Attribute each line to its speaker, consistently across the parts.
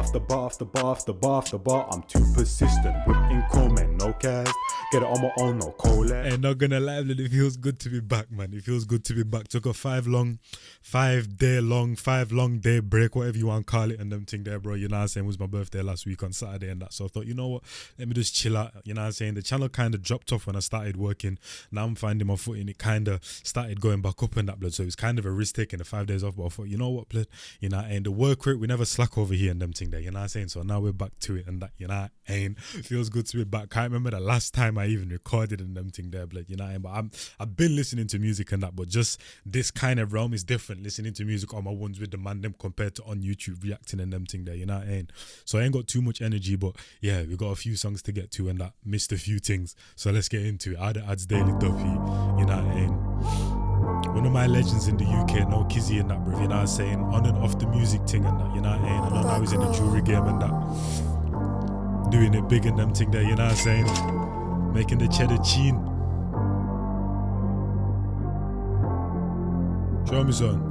Speaker 1: after bar after bar after bar after bar. I'm too persistent, whipping chrome and no cast. Get it on my own, no cola.
Speaker 2: And not gonna lie, it feels good to be back, man. It feels good to be back. Took a 5 long day break, whatever you want to call it, and them thing there, bro. You know what I'm saying? It was my birthday last week on Saturday and that. So I thought, you know what? Let me just chill out. You know what I'm saying? The channel kind of dropped off when I started working. Now I'm finding my footing. It kind of started going back up and that, blood. So it was kind of a risk taking the 5 days off. But I thought, you know what, blood? You know, and the work rate, we never slack over here and them thing there. You know what I'm saying? So now we're back to it and that, you know, and it feels good to be back. Can't remember the last time I even recorded and them thing there, blood. You know what I mean? But I've been listening to music and that, but just this kind of realm is different. Listening to music on my ones with the man them compared to on YouTube reacting and them thing there, you know what I mean? So I ain't got too much energy, but yeah, we got a few songs to get to and that, missed a few things. So let's get into it. Ard Adz Daily Duppy, you know what I mean? One of my legends in the UK, no Kizzy and that, bro, you know what I'm saying? On and off the music thing and that, you know what I mean? And now he's in the jewelry game and that, doing it big and them thing there, you know what I'm saying? Making the cheddar chin. Show me, son.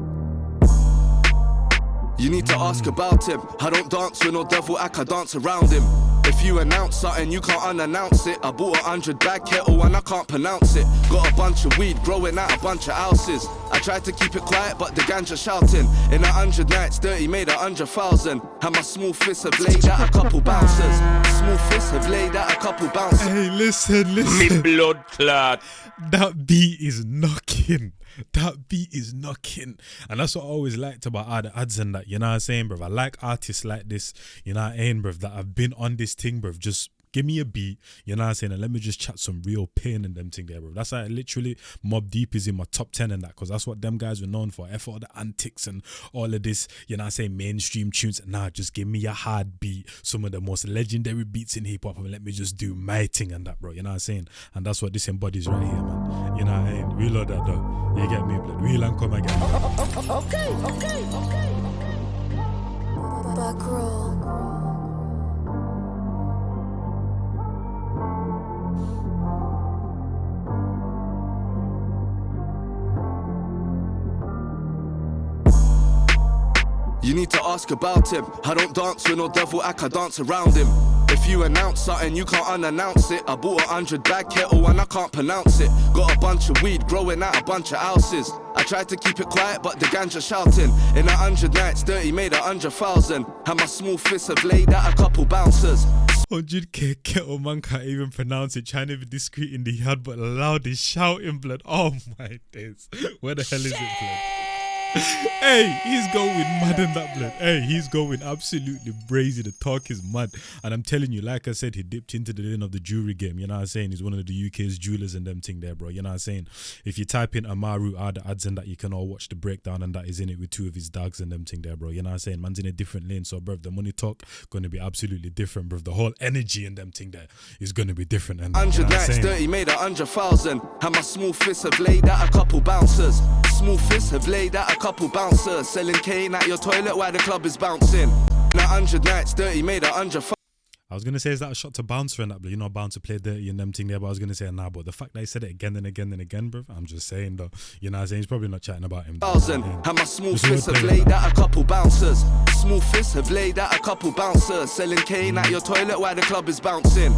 Speaker 3: You need to ask about him. I don't dance with no devil act, I dance around him. If you announce something, you can't unannounce it. I bought 100 bag kettle and I can't pronounce it. Got a bunch of weed growing out a bunch of houses. I tried to keep it quiet, but the ganja shouting. In 100 nights, dirty made 100,000. And my small fists have laid out a couple bouncers. Small fists have laid out a couple bouncers.
Speaker 2: Hey, listen.
Speaker 4: Me blood clot.
Speaker 2: That beat is knocking. That beat is knocking. And that's what I always liked about Ard Adz and that, you know what I'm saying, bruv? I like artists like this, you know what I mean, bruv, that have been on this thing, bruv. Just give me a beat, you know what I'm saying, and let me just chat some real pain and them thing there, bro. That's why literally Mobb Deep is in my top 10 and that, because that's what them guys were known for. F all the antics and all of this, you know what I'm saying, mainstream tunes. Nah, just give me a hard beat, some of the most legendary beats in hip hop, and let me just do my thing and that, bro. You know what I'm saying? And that's what this embodies right here, man. You know what I mean? We love that though. You get me, blood. Real and come again.
Speaker 5: Okay. Back row.
Speaker 3: You need to ask about him. I don't dance with no devil act, I dance around him. If you announce something, you can't unannounce it. I bought 100 bag kettle and I can't pronounce it. Got a bunch of weed growing out a bunch of houses. I tried to keep it quiet, but the ganja shouting. In 100 nights, dirty made 100,000. And my small fists have laid out a couple bouncers.
Speaker 2: 100k kettle, man can't even pronounce it. Trying to be discreet in the yard, but loud is shouting, blood. Oh my days. Where the hell is it, blood? Hey, he's going mad in that, blood. Hey, he's going absolutely brazy. The talk is mad. And I'm telling you, like I said, he dipped into the lane of the jewelry game. You know what I'm saying? He's one of the UK's jewelers and them thing there, bro. You know what I'm saying? If you type in Amaru, Ard Adz and that, you can all watch the breakdown and that is in it with two of his dogs and them thing there, bro. You know what I'm saying? Man's in a different lane. So, bro, the money talk going to be absolutely different, bro. The whole energy and them thing there is going to be different. And
Speaker 3: 100 nights, dirty made 100,000. And my small fists have laid out a couple bouncers. Small fists have laid out a couple bouncers. Selling cane at your toilet while the club is bouncing. 100 nights, dirty made 100,000.
Speaker 2: I was going to say, is that a shot to Bouncer and that, but you know, Bouncer played dirty and them thing there, but I was going to say, nah, but the fact that he said it again and again and again, bro, I'm just saying, though, you know what I'm saying, he's probably not chatting about him.
Speaker 3: And my small fists have laid out a couple bouncers. Small fists have laid out a couple bouncers. Selling cane at your toilet while the club is bouncing.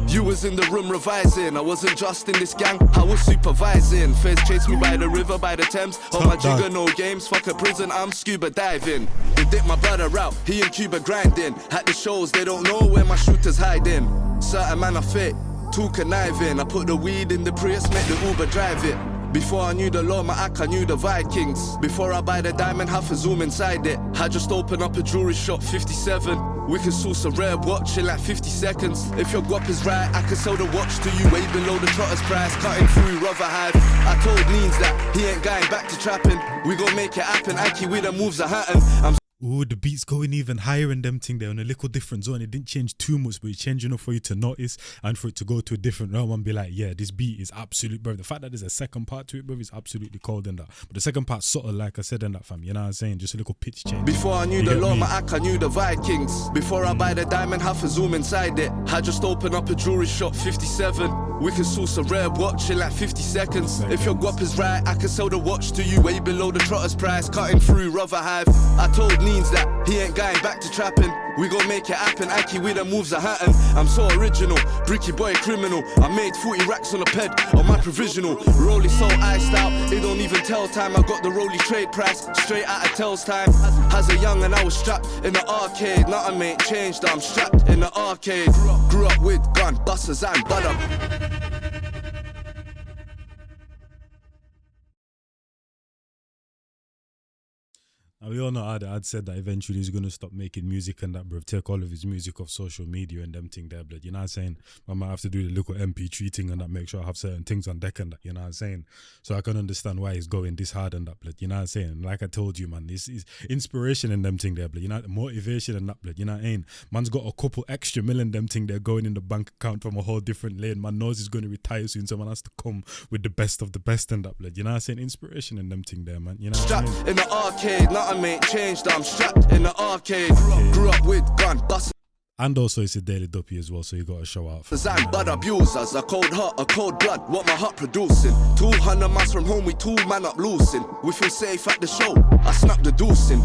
Speaker 3: You was in the room revising. I wasn't just in this gang, I was supervising. Feds chased me by the river, by the Thames. On my jigger, no games, fuck a prison, I'm scuba diving. They dip my brother out, he in Cuba grinding. At the shows, they don't know where my shooters hiding. Certain man are fake, too conniving. I put the weed in the Prius, make the Uber drive it. Before I knew the law, my act, I knew the Vikings. Before I buy the diamond, have to zoom inside it. I just open up a jewelry shop, 57. We can source a rare watch in like 50 seconds. If your guap is right, I can sell the watch to you way below the trotter's price. Cutting through Rotherhide. I told Njies that he ain't going back to trapping. We gon' make it happen, Ike with the moves are hurting.
Speaker 2: Ooh, the beat's going even higher in them thing there on a little different zone. It didn't change too much, but it changed enough for you to notice and for it to go to a different realm and be like, yeah, this beat is absolute, bro. The fact that there's a second part to it, bro, is absolutely cold in that. But the second part's subtle, like I said in that, fam. You know what I'm saying? Just a little pitch change.
Speaker 3: Before I knew the law, my act, I knew the Vikings. Before I buy the diamond, have to zoom inside it. I just open up a jewelry shop, 57. We can source a rare watch in like 50 seconds. If your guap is right, I can sell the watch to you way below the trotter's price. Cutting through Rotherhive. I told Njies that he ain't going back to trapping. We gon' make it happen, Aki with the moves are hattin'. I'm so original, bricky boy criminal. I made 40 racks on a ped, on my provisional. Rollie so iced out, it don't even tell time. I got the Rollie trade price, straight out of tells time. As a young and I was strapped in the arcade. Nothing ain't changed, I'm strapped in the arcade. Grew up with gun, busters and butter.
Speaker 2: Now, we all know Ard Adz said that eventually he's going to stop making music and that, bro. Take all of his music off social media and them thing there, blood. You know what I'm saying? I might have to do the little MP3 thing and that, make sure I have certain things on deck and that, you know what I'm saying? So I can understand why he's going this hard and that, blood. You know what I'm saying? Like I told you, man, this is inspiration and them thing there, blood. You know, motivation and that, blood. You know what I mean? Man's got a couple extra million them thing there going in the bank account from a whole different lane. Man knows he's going to retire soon, so man has to come with the best of the best and that, blood. You know what I'm saying? Inspiration and them thing there, man. You know what I mean?
Speaker 3: In the arcade, nothing ain't changed, I'm strapped in the arcade. Grew up with gun, bust.
Speaker 2: And also it's a daily Duppy as well, so you got to show out.
Speaker 3: Design bad abusers, a cold heart, a cold blood, what my heart producing. 200 miles from home, we 2 man up loosing. We feel safe at the show, I snuck the deucing.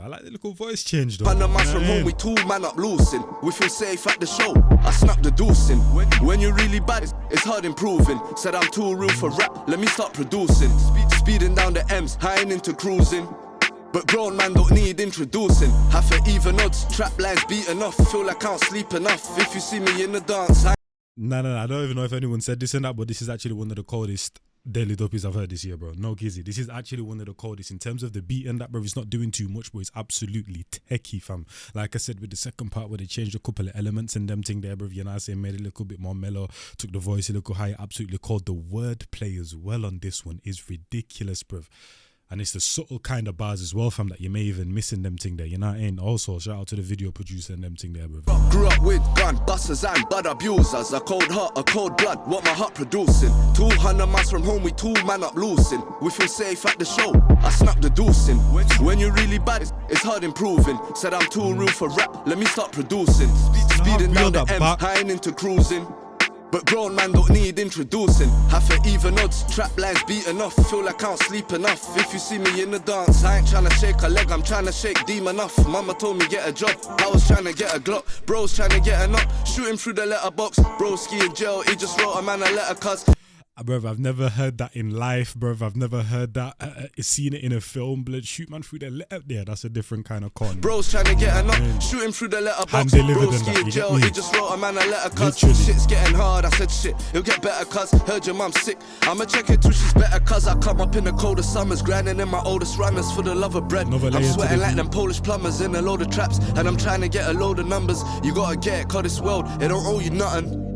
Speaker 2: I like the little voice change though.
Speaker 3: 100 miles from home, we 2 man up loosing. We feel safe at the show, I snuck the deucing. When you're really bad, it's hard improving. Said I'm too real for rap, let me start producing. Speeding down the M's, high into cruising. But grown man don't need introducing. Half an even odds, trap lines beat enough. Feel like I can't sleep enough. If you see me in the dance,
Speaker 2: No, I don't even know if anyone said this and that, but this is actually one of the coldest daily Duppies I've heard this year, bro. No kizzy. This is actually one of the coldest in terms of the beat and that, bro. It's not doing too much, but it's absolutely techie, fam. Like I said with the second part where they changed a couple of elements and them thing there, bro. You know what I'm saying? Made it a little bit more mellow, took the voice a little higher, absolutely cold. The wordplay as well on this one is ridiculous, bro. And it's the subtle kind of bars as well, fam, that you may even miss in them thing there, you know what I mean? Also, shout out to the video producer and them thing there, bro.
Speaker 3: Grew up with gun, busters and bad abusers. A cold heart, a cold blood, what my heart producing. 200 miles from home, we 2 man up loosing. We feel safe at the show, I snuck the deucing. When you're really bad, it's hard improving. Said I'm too real for rap, let me start producing. Speeding down the M's, high into cruising. But grown man don't need introducing. Half an even odds, trap lines beat enough. Feel like I can't sleep enough. If you see me in the dance, I ain't tryna shake a leg, I'm tryna shake deem enough. Mama told me get a job, I was tryna get a Glock. Bro's tryna get a knock, shoot him through the letterbox. Broski in jail, he just wrote a man a letter cuz.
Speaker 2: Bruv, I've never heard that in life, bruv. I've never heard that, seen it in a film, blood. Shoot man through the letter there, that's a different kind of con.
Speaker 3: Bro's trying to get a knock, shoot him through the letterbox. Broski in jail, he just wrote a man a letter cuz. Shit's getting hard, I said shit, it'll get better cuz. Heard your mum sick, I'ma check it till she's better cuz. I come up in the coldest summers, grinding in my oldest runners for the love of bread. I'm sweating like them Polish plumbers in a load of traps. And I'm trying to get a load of numbers. You gotta get it cause this world, it don't owe you nothing.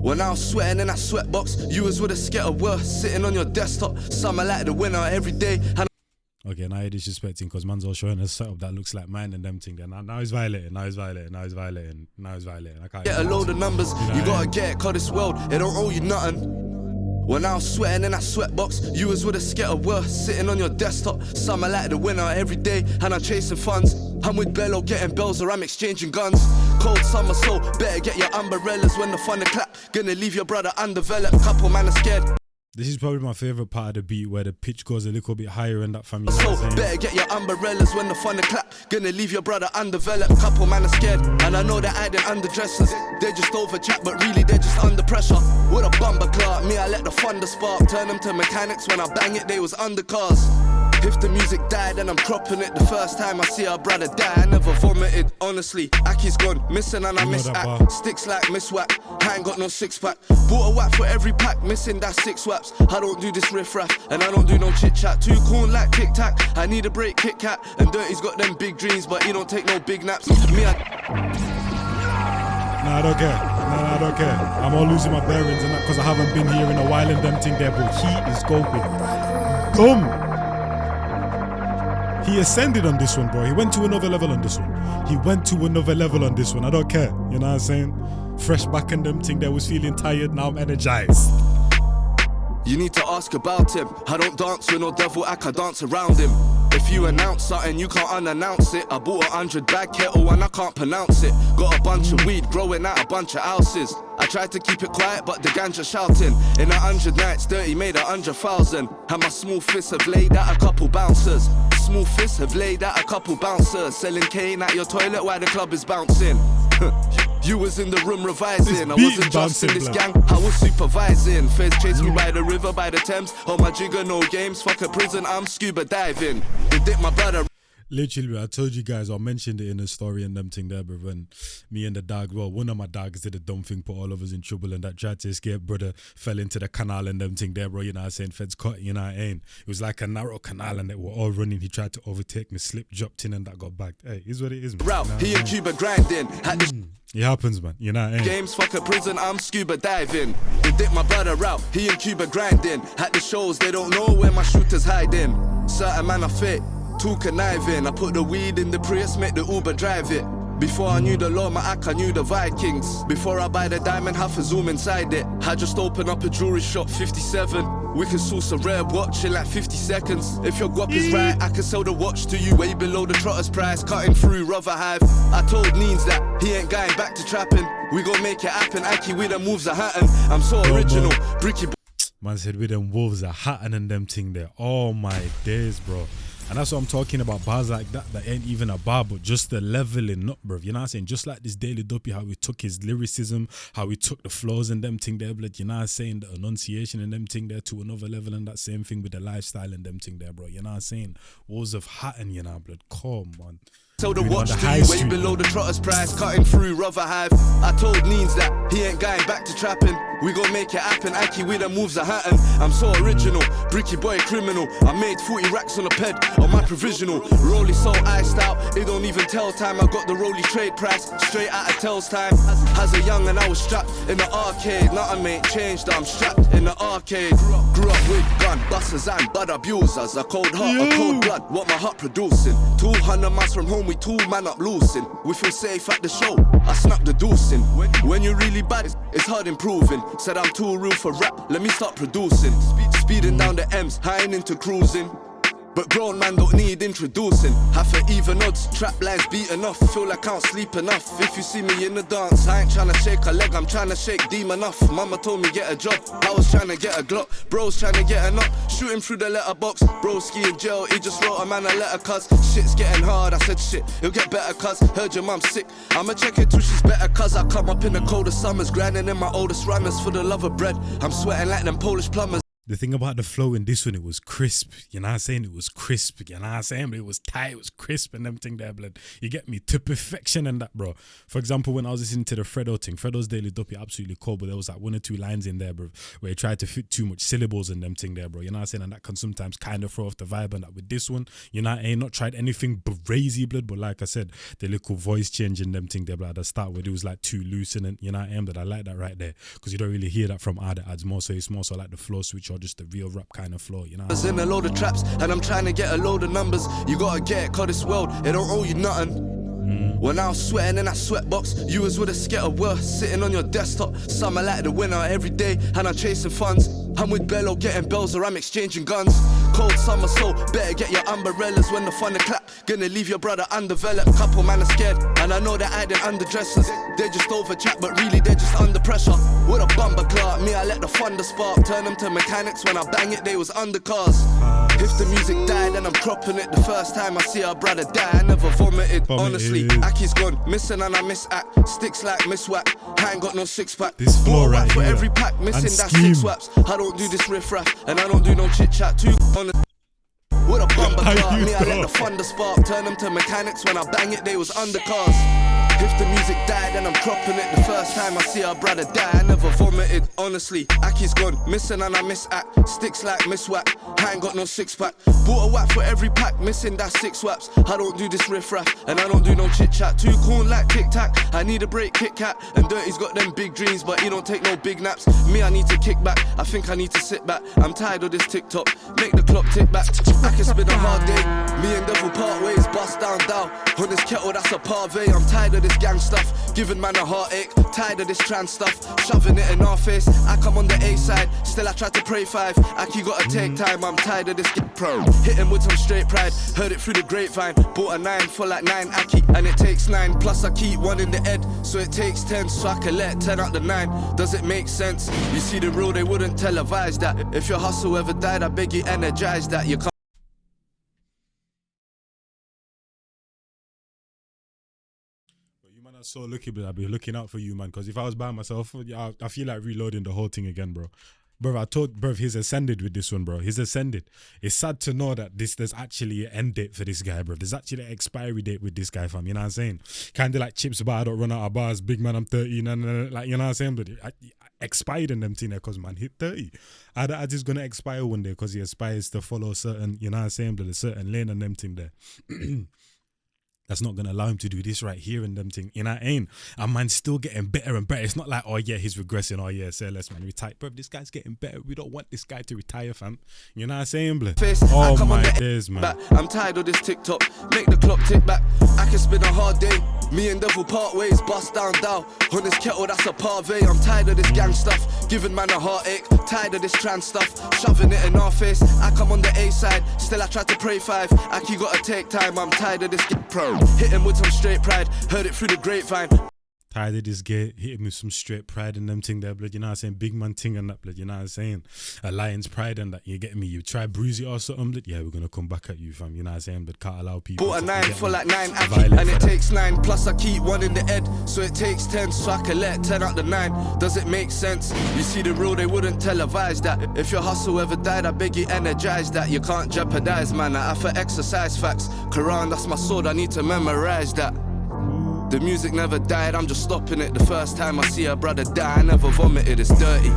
Speaker 3: When I was sweating in that sweatbox, you was with a scatter worse, sitting on your desktop. Summer like the winter every day.
Speaker 2: Okay, now you're disrespecting because man's all showing a setup that looks like mine and them thing there. Now he's violating, now he's violating. I can't
Speaker 3: get a load of numbers, you gotta get it cause this world, it don't owe you nothing. When I was sweating in that sweatbox, you was with a scatter worse, sitting on your desktop. Summer like the winter every day, and I'm chasing funds. I'm with Bello getting bells or I'm exchanging guns. Cold summer, so better get your umbrellas when the thunder clap. Gonna leave your brother undeveloped, couple man are scared.
Speaker 2: This is probably my favourite part of the beat where the pitch goes a little bit higher in that family.
Speaker 3: So better get your umbrellas when the thunder clap. Gonna leave your brother undeveloped, couple man are scared. And I know they're hiding underdressers. They just over chat, but really they're just under pressure. With a bumper clock, me I let the thunder spark. Turn them to mechanics, when I bang it they was undercars. If the music died, then I'm cropping it. The first time I see our brother die, I never vomited. Honestly, Aki's gone missing and I miss Ak. Sticks like Miss Whack, I ain't got no 6-pack. Bought a whack for every pack, missing that 6 whaps. I don't do this riff-raff, and I don't do no chit-chat. Too cool like tic-tac, I need a break, Kit Kat. And Dirty's got them big dreams, but he don't take no big naps. Me,
Speaker 2: Nah, I don't care. Nah, I don't care. I'm all losing my bearings and that because I haven't been here in a while and them thing there, but he is going. Come! He ascended on this one, bro. He went to another level on this one. I don't care. You know what I'm saying? Fresh back in them thing there, was feeling tired. Now I'm energized.
Speaker 3: You need to ask about him. I don't dance with no devil act, I dance around him. If you announce something, you can't unannounce it. I bought 100 bag kettle and I can't pronounce it. Got a bunch of weed growing out a bunch of houses. I tried to keep it quiet, but the ganja shouting. In 100 nights, dirty made 100,000. And my small fists have laid out a couple bouncers. Small fists have laid out a couple bouncers. Selling cane at your toilet while the club is bouncing. You was in the room revising. I wasn't just in this gang, I was supervising. Feds chased me by the river, by the Thames. On my jigger, no games, fuck a prison, I'm scuba diving. They dip my brother.
Speaker 2: Literally, I told you guys, I mentioned it in the story and them thing there, but when me and the dog, well, one of my dogs did a dumb thing, put all of us in trouble, and that tried to escape, brother, fell into the canal and them thing there, bro, you know what I'm saying, feds caught, you know what I mean? It was like a narrow canal and they were all running, he tried to overtake me, slipped, dropped in and that got bagged. Hey, is what it is, man.
Speaker 3: Route, he and Cuba grinding, had this
Speaker 2: it happens, man, you know what I mean?
Speaker 3: Games, fuck a prison, I'm scuba diving. They dip my brother out, he and Cuba grinding. At the shows, they don't know where my shooters hiding. Certain man are fake, too conniving. I put the weed in the Prius, make the Uber drive it. Before I knew the law, my act, I knew the Vikings. Before I buy the diamond, have to zoom inside it. I just open up a jewelry shop, 57. We can source a rare watch in like 50 seconds. If your guap is right, I can sell the watch to you way below the trotter's price. Cutting through Rotherhive. I told Njies that he ain't going back to trapping. We gon' make it happen, Ike with the moves are hatting. I'm so original, bricky.
Speaker 2: Man said with them wolves are hatting and them thing there. Oh my days, bro. And that's what I'm talking about, bars like that ain't even a bar, but just the leveling up, bro. You know what I'm saying? Just like this Daily Duppy, how we took his lyricism, how we took the flows and them thing there, blood. You know what I'm saying? The enunciation and them thing there to another level, and that same thing with the lifestyle and them thing there, bro. You know what I'm saying? Walls of hatting, you know, blood. Come on.
Speaker 3: Sell the watch to you way below the trotter's price, cutting through Rotherhive. I told Njies that he ain't going back to trapping. We gon' make it happen, Ike with the moves are hatting. I'm so original, bricky boy criminal. I made 40 racks on a ped, on my provisional. Rollie so iced out, it don't even tell time. I got the Rollie trade price, straight out of tells time. As a young and I was strapped in the arcade. Nothing ain't changed, I'm strapped in the arcade. Grew up with gun, busters and bad abusers. A cold heart, a cold blood, what my heart producing. 200 miles from home, we 2 man up loosing. We feel safe at the show, I snuck the deucing. When you're really bad, it's hard improving. Said I'm too real for rap, let me start producing. Speeding down the M's, I ain't into cruising. But grown man don't need introducing. Half for even odds, trap lines beaten off. Feel like I can't sleep enough. If you see me in the dance, I ain't tryna shake a leg, I'm tryna shake demon off. Mama told me get a job, I was tryna get a Glock. Bro's tryna get a knock, shooting through the letterbox. Broski in jail, he just wrote a man a letter cuz shit's getting hard, I said shit, it'll get better cuz heard your mum sick. I'ma check it till she's better cuz I come up in the coldest summers, grinding in my oldest runners for the love of bread. I'm sweating like them Polish plumbers.
Speaker 2: The thing about the flow in this one, it was crisp. You know what I'm saying? It was crisp. You know what I'm saying? But it was tight, it was crisp and them thing there, blood. You get me? To perfection and that, bro. For example, when I was listening to the Fredo thing, Fredo's Daily Duppy, absolutely cool, but there was like 1 or 2 lines in there, bro, where he tried to fit too much syllables and them thing there, bro. You know what I'm saying? And that can sometimes kind of throw off the vibe. And that with this one, you know, I ain't not tried anything crazy, blood, but like I said, the little voice change and them thing there, blood, at the start where it was like too loose and you know what I am, that I like that right there. Because you don't really hear that from Ard Adz more, so it's more so like the flow switch or just the real rap kind of flow, you know.
Speaker 3: I was in a load of traps and I'm trying to get a load of numbers. You gotta get it, cause this world, it don't owe you nothing. When I was sweating in that sweatbox, you was with a scatter worth sitting on your desktop. Summer like the winter every day, and I'm chasing funds. I'm with Bello getting bells or I'm exchanging guns. Cold summer, so better get your umbrellas when the thunder clap. Gonna leave your brother undeveloped. Couple man are scared, and I know they're hiding underdressers. They just over chat, but really they're just under pressure. With a bumper clock, me I let the thunder spark. Turn them to mechanics, when I bang it they was undercars. If the music died and I'm cropping it, the first time I see our brother die, I never vomited. Honestly, Aki's gone missing and I miss act. Sticks like miss whack, I ain't got no 6-pack.
Speaker 2: This flow right
Speaker 3: for
Speaker 2: here,
Speaker 3: every pack, missing that
Speaker 2: scheme.
Speaker 3: 6 waps. I don't do this riff raff, and I don't do no chit chat too on the. With a bumper clock, me I let the thunder spark. Turn them to mechanics, when I bang it they was undercars. If the music died and I'm cropping it, the first time I see our brother die, I never vomited. Honestly, Aki's gone missing and I miss act. Sticks like miss whack, I ain't got no 6-pack. Bought a whack for every pack, missing that 6 waps. I don't do this riff raff, and I don't do no chit chat. Too cool like Tic Tac, I need a break, Kit Kat. And Dirty's got them big dreams, but he don't take no big naps. Me, I need to kick back, I think I need to sit back. I'm tired of this TikTok, make the clock tick back. I can spin a hard day. Me and Devil part ways, bust down down. On this kettle, that's a parve. I'm tired of this gang stuff, giving man a heartache. Tired of this trans stuff, shoving it in our face. I come on the A side, still I try to pray 5. Aki gotta take time, I'm tired of this pro. Hit him with some straight pride, heard it through the grapevine. Bought a 9 for like 9 Aki, and it takes 9. Plus I keep 1 in the head, so it takes 10. So I can let 10 out the 9. Does it make sense? You see the real, they wouldn't televise that. If your hustle ever died, I beg you energize that. You can't.
Speaker 2: Man, I'm so lucky, but I'll be looking out for you, man. Because if I was by myself, I feel like reloading the whole thing again, bro. Bro, I told, bro, he's ascended with this one, bro. He's ascended. It's sad to know that there's actually an end date for this guy, bro. There's actually an expiry date with this guy, fam. You know what I'm saying? Kind of like Chips, but I don't run out of bars. Big man, I'm 30. Like, you know what I'm saying? But I expired in them thing there because man hit 30. Ard Adz is going to expire one day because he aspires to follow certain, you know what I'm saying? But a certain lane and them thing there. That's not going to allow him to do this right here and them thing. You know what I mean? And man's still getting better and better. It's not like, oh yeah, he's regressing. Oh yeah, say less, man. Retire. Bro, this guy's getting better. We don't want this guy to retire, fam. You know what I'm saying, blood? Oh my days, man.
Speaker 3: I'm tired of this TikTok. Make the clock tick back. I can spend a hard day. Me and Devil part ways, bust down down. On this kettle, that's a parve. I'm tired of this gang stuff, giving man a heartache. Tired of this trans stuff, shoving it in our face. I come on the A side, still I try to pray 5. Aki gotta take time, I'm tired of this pro. Hit him with some straight pride, heard it through the grapevine.
Speaker 2: Tired of this gay, hit him with some straight pride and them thing there, blood. You know what I'm saying? Big man thing and that, blood. You know what I'm saying? A lion's pride and that. You get me? You try bruise it or something, blood. Yeah, we're gonna come back at you, fam. You know what I'm saying? But can't allow people.
Speaker 3: Bought a 9 for like 9 Aki, and it takes 9. Plus I keep 1 in the head, so it takes 10. So I can let 10 out the 9. Does it make sense? You see the real, they wouldn't televise that. If your hustle ever died, I beg you energize that. You can't jeopardize, man. I for exercise facts. Quran, that's my sword. I need to memorize that. The music never died, I'm just stopping it. The first time I see a brother die, I never vomited, it's dirty.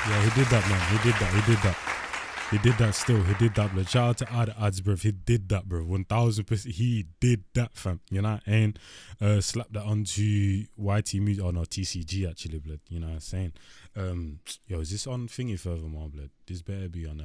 Speaker 2: Yeah, he did that, man. He did that still. He did that, blood. Shout out to Ard Adz, bro. He did that, bro. 1000%. He did that, fam. You know what I mean? Slap that onto YT Music. Oh, no, TCG, actually, blood. You know what I'm saying? Yo, is this on thingy furthermore, blood? This better be on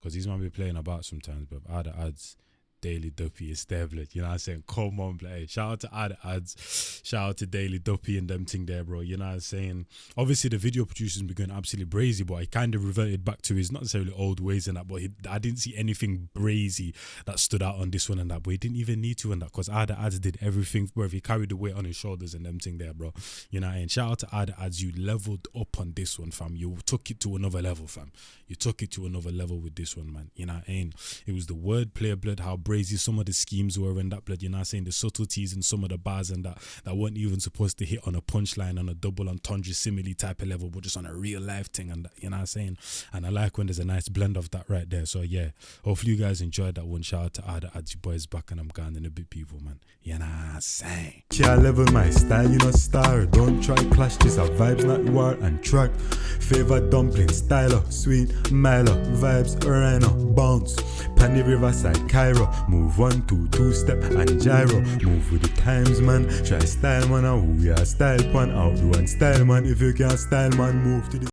Speaker 2: because these might be playing about sometimes, but Ard Adz. Daily Duppy is there, blood. You know what I'm saying? Come on, blood. Hey, shout out to Ard Adz. Shout out to Daily Duppy and them thing there, bro. You know what I'm saying? Obviously, the video producers been going absolutely brazy, but he kind of reverted back to his not necessarily old ways and that, but I didn't see anything brazy that stood out on this one and that, but he didn't even need to and that because Ard Adz did everything, bro. He carried the weight on his shoulders and them thing there, bro. You know what I mean? Shout out to Ard Adz. You leveled up on this one, fam. You took it to another level, fam. You took it to another level with this one, man. You know what I mean? It was the wordplay, blood, how brazy some of the schemes were in that, blood. You know what I'm saying? The subtleties in some of the bars and that weren't even supposed to hit on a punchline, on a double entendre simile type of level, but just on a real life thing and that, you know what I'm saying? And I like when there's a nice blend of that right there. So yeah, hopefully you guys enjoyed that one. Shout out to Ard Adz. Your boys back and I'm gone in a bit, people, man. You know what I'm saying?
Speaker 1: Can't level my style, you know star. Don't try clash, this a vibes, not war and track. Favorite dumpling, styler, sweet, Milo, vibes, rhino, bounce. Pandy Riverside, Cairo, move 1, 2, 2-step and gyro. Move with the times, man. Try style, man, and who ya style, pan. Outdo and style, man. If you can't style, man, move to the